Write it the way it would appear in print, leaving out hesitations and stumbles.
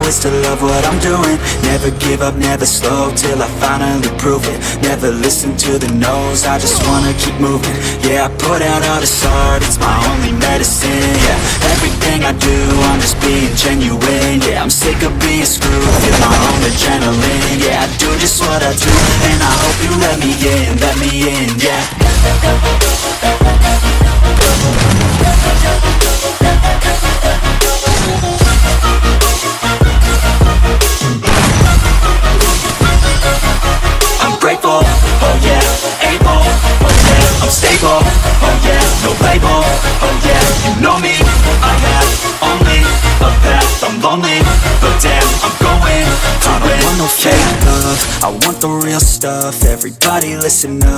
is to love what I'm doing. Never give up, never slow, till I finally prove it. Never listen to the no's, I just wanna keep moving. Yeah, I put out all this art, it's my only medicine. Yeah, everything I do, I'm just being genuine. Yeah, I'm sick of being screwed, feel my own adrenaline. Yeah, I do just what I do, and I hope you let me in, yeah. I'm grateful, oh yeah, able, oh yeah, I'm stable, oh yeah, no label, oh yeah, you know me, I have only a path, I'm lonely, but damn, I'm going to win. I don't want no fake love, I want the real stuff, everybody listen up.